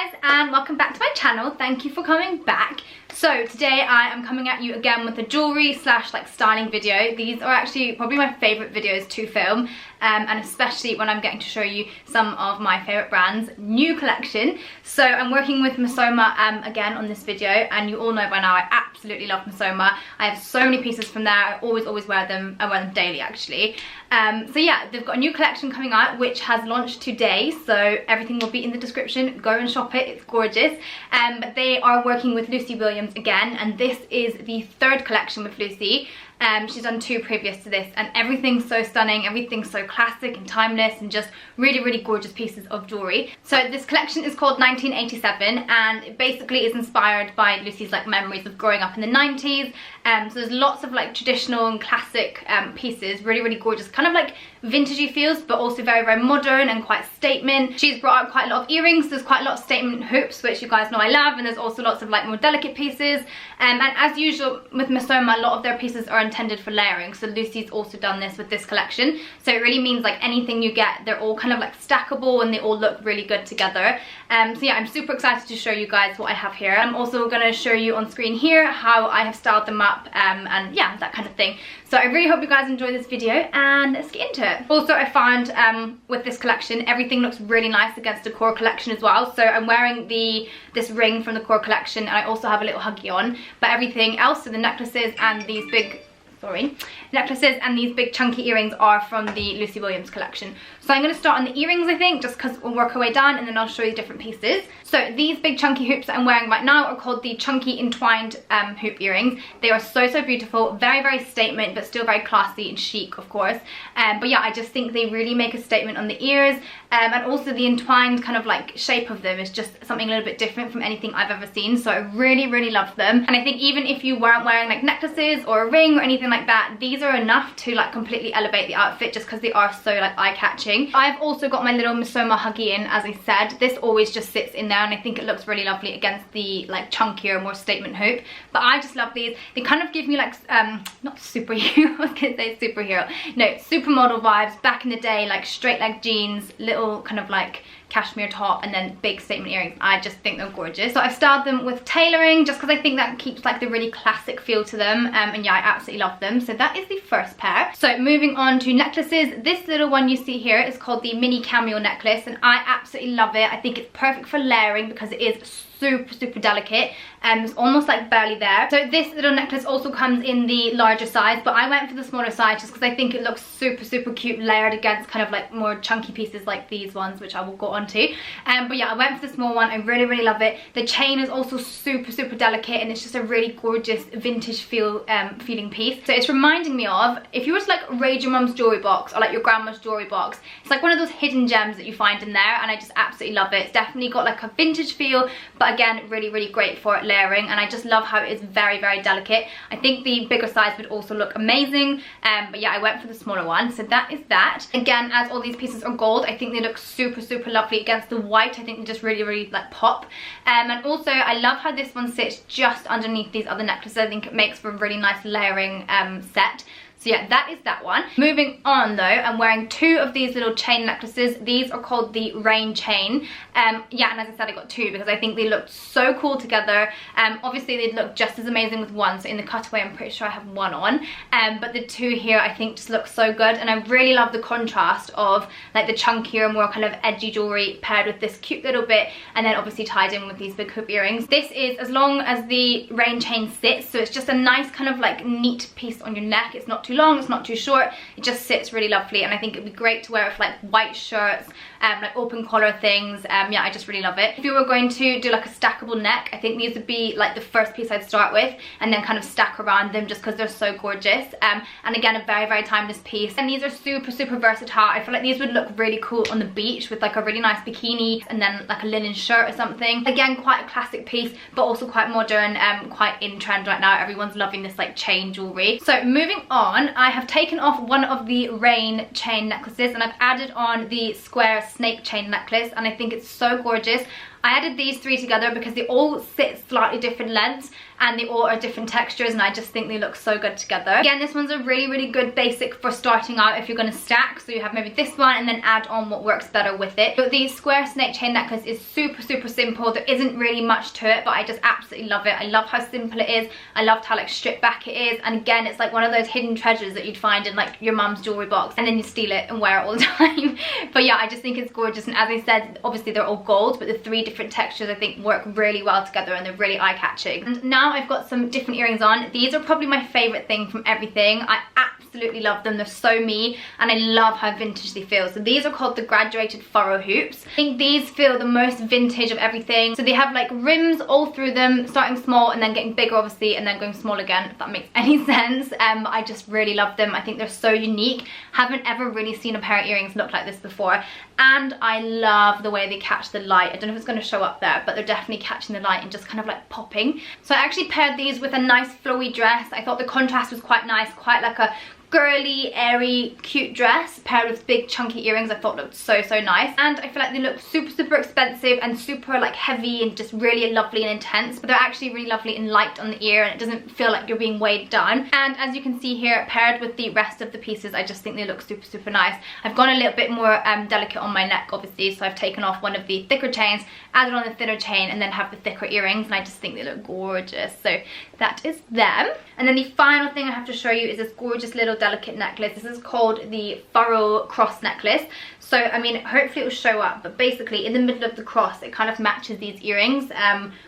guys, and welcome back to my channel. Thank you for coming back. So today I am coming at you again with a jewelry slash like styling video. These are actually probably my favorite videos to film, and especially when I'm getting to show you some of my favorite brands new collection. So I'm working with MISSOMA again on this video, and you all know by now I absolutely love MISSOMA. I have so many pieces from there. I always wear them. I wear them daily actually. So yeah, they've got a new collection coming out which has launched today, so everything will be in the description. Go and shop it, it's gorgeous. But they are working with Lucy Williams again, and this is the third collection with Lucy. She's done two previous to this, and everything's so stunning, everything's so classic and timeless, and just really gorgeous pieces of jewelry. So this collection is called 1987, and it basically is inspired by Lucy's like memories of growing up in the 90s. So there's lots of like traditional and classic pieces, really gorgeous, kind of like vintagey feels, but also very modern and quite statement. She's brought out quite a lot of earrings. There's quite a lot of statement hoops, which you guys know I love, and there's also lots of like more delicate pieces. And as usual with MISSOMA, a lot of their pieces are intended for layering, so Lucy's also done this with this collection. So it really means like anything you get, they're all kind of like stackable and they all look really good together. So yeah, I'm super excited to show you guys what I have here. I'm also going to show you on screen here how I have styled them up, and yeah, that kind of thing. So I really hope you guys enjoy this video, and let's get into it. Also, I found with this collection, everything looks really nice against the core collection as well. So I'm wearing this ring from the core collection, and I also have a little huggy on, but everything else, so the necklaces and these big chunky earrings are from the Lucy Williams collection. So I'm going to start on the earrings, I think, just because we'll work our way down, and then I'll show you different pieces. So these big chunky hoops that I'm wearing right now are called the chunky entwined hoop earrings. They are so beautiful, very statement, but still very classy and chic, of course. But yeah, I just think they really make a statement on the ears, and also the entwined kind of like shape of them is just something a little bit different from anything I've ever seen. So I really love them, and I think even if you weren't wearing like necklaces or a ring or anything like that, these are enough to like completely elevate the outfit, just because they are so like eye-catching. I've also got my little MISSOMA huggy in, as I said. This always just sits in there, and I think it looks really lovely against the like chunkier, more statement hoop. But I just love these. They kind of give me like not superhero, I was gonna say superhero, no, supermodel vibes back in the day, like straight leg jeans, little kind of like cashmere top, and then big statement earrings. I just think they're gorgeous. So I've styled them with tailoring, just because I think that keeps like the really classic feel to them, and yeah, I absolutely love them. So that is the first pair. So moving on to necklaces, this little one you see here is called the mini cameo necklace, and I absolutely love it. I think it's perfect for layering because it is super delicate, and it's almost like barely there. So this little necklace also comes in the larger size, but I went for the smaller size just because I think it looks super cute layered against kind of like more chunky pieces like these ones, which I will go on to. But yeah, I went for the small one. I really love it. The chain is also super delicate, and it's just a really gorgeous vintage feeling piece. So it's reminding me of, if you were to like raid your mum's jewelry box or like your grandma's jewelry box, it's like one of those hidden gems that you find in there, and I just absolutely love it. It's definitely got like a vintage feel, but again, really great for layering, and I just love how it is very delicate. I think the bigger size would also look amazing, but yeah, I went for the smaller one. So that is that. Again, as all these pieces are gold, I think they look super lovely against the white. I think they just really like pop. And also I love how this one sits just underneath these other necklaces. I think it makes for a really nice layering set. So yeah, that is that one. Moving on though, I'm wearing two of these little chain necklaces. These are called the Rain Chain. Yeah, and as I said, I got two because I think they look so cool together. Obviously they'd look just as amazing with one, so in the cutaway I'm pretty sure I have one on. But the two here I think just look so good, and I really love the contrast of like the chunkier, more kind of edgy jewelry paired with this cute little bit, and then obviously tied in with these big hoop earrings. This is as long as the Rain Chain sits, so it's just a nice kind of like neat piece on your neck. It's not too long, it's not too short, it just sits really lovely, and I think it'd be great to wear with like white shirts, like open collar things. Yeah, I just really love it. If you were going to do like a stackable neck, I think these would be like the first piece I'd start with, and then kind of stack around them, just because they're so gorgeous. And again, a very timeless piece, and these are super versatile. I feel like these would look really cool on the beach with like a really nice bikini and then like a linen shirt or something. Again, quite a classic piece, but also quite modern, quite in trend right now. Everyone's loving this like chain jewelry. So moving on, on, I have taken off one of the rain chain necklaces and I've added on the square snake chain necklace, and I think it's so gorgeous. I added these three together because they all sit slightly different lengths and they all are different textures, and I just think they look so good together. Again, this one's a really good basic for starting out if you're going to stack. So you have maybe this one and then add on what works better with it. So the square snake chain necklace is super simple. There isn't really much to it, but I just absolutely love it. I love how simple it is. I loved how like stripped back it is, and again, it's like one of those hidden treasures that you'd find in like your mum's jewelry box and then you steal it and wear it all the time. But yeah, I just think it's gorgeous, and as I said, obviously they're all gold, but the three different textures I think work really well together and they're really eye-catching. And now I've got some different earrings on. These are probably my favorite thing from everything. I absolutely love them. They're so me, and I love how vintage they feel. So these are called the graduated furrow hoops. I think these feel the most vintage of everything. So they have like rims all through them, starting small and then getting bigger obviously, and then going small again, if that makes any sense. I just really love them. I think they're so unique. Haven't ever really seen a pair of earrings look like this before, and I love the way they catch the light. I don't know if it's going to show up there, but they're definitely catching the light and just kind of like popping. So I actually paired these with a nice flowy dress. I thought the contrast was quite nice, quite like a girly, airy, cute dress paired with big chunky earrings. I thought looked so nice, and I feel like they look super expensive and super like heavy and just really lovely and intense, but they're actually really lovely and light on the ear, and it doesn't feel like you're being weighed down. And as you can see here, paired with the rest of the pieces, I just think they look super nice. I've gone a little bit more delicate on my neck obviously, so I've taken off one of the thicker chains, added on the thinner chain, and then have the thicker earrings, and I just think they look gorgeous. So that is them. And then the final thing I have to show you is this gorgeous little delicate necklace. This is called the furrow cross necklace. So I mean, hopefully it will show up, but basically in the middle of the cross it kind of matches these earrings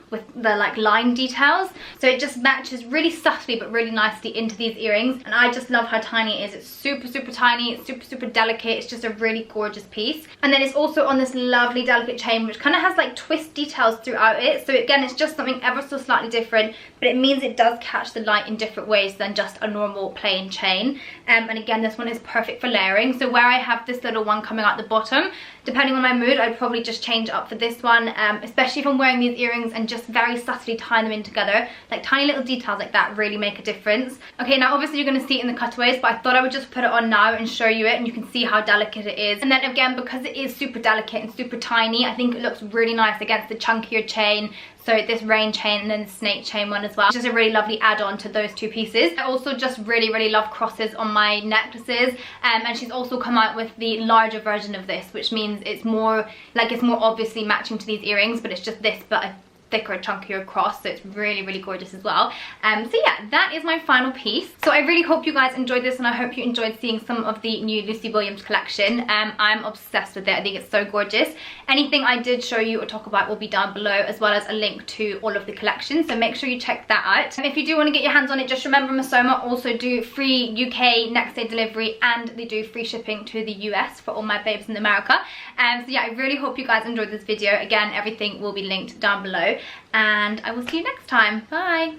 with the like line details. So it just matches really subtly but really nicely into these earrings, and I just love how tiny it is. It's super tiny, it's super delicate. It's just a really gorgeous piece. And then it's also on this lovely delicate chain which kind of has like twist details throughout it. So again, it's just something ever so slightly different, but it means it does catch the light in different ways than just a normal plain chain. And again, this one is perfect for layering. So where I have this little one coming out the bottom, depending on my mood, I'd probably just change it up for this one, especially if I'm wearing these earrings and just very subtly tie them in together. Like tiny little details like that really make a difference. Okay, now obviously you're going to see it in the cutaways, but I thought I would just put it on now and show you it, and you can see how delicate it is. And then again, because it is super delicate and super tiny, I think it looks really nice against the chunkier chain. So this rain chain and then the snake chain one as well. It's just a really lovely add-on to those two pieces. I also just really love crosses on my necklaces, and she's also come out with the larger version of this, which means it's more like, it's more obviously matching to these earrings, but it's just this but a thicker, chunkier cross, so it's really gorgeous as well. So yeah, that is my final piece. So I really hope you guys enjoyed this, and I hope you enjoyed seeing some of the new Lucy Williams collection. I'm obsessed with it. I think it's so gorgeous. Anything I did show you or talk about will be down below, as well as a link to all of the collections, so make sure you check that out. And if you do want to get your hands on it, just remember MISSOMA also do free UK next day delivery, and they do free shipping to the US for all my babes in America. So yeah, I really hope you guys enjoyed this video. Again, everything will be linked down below, and I will see you next time. Bye!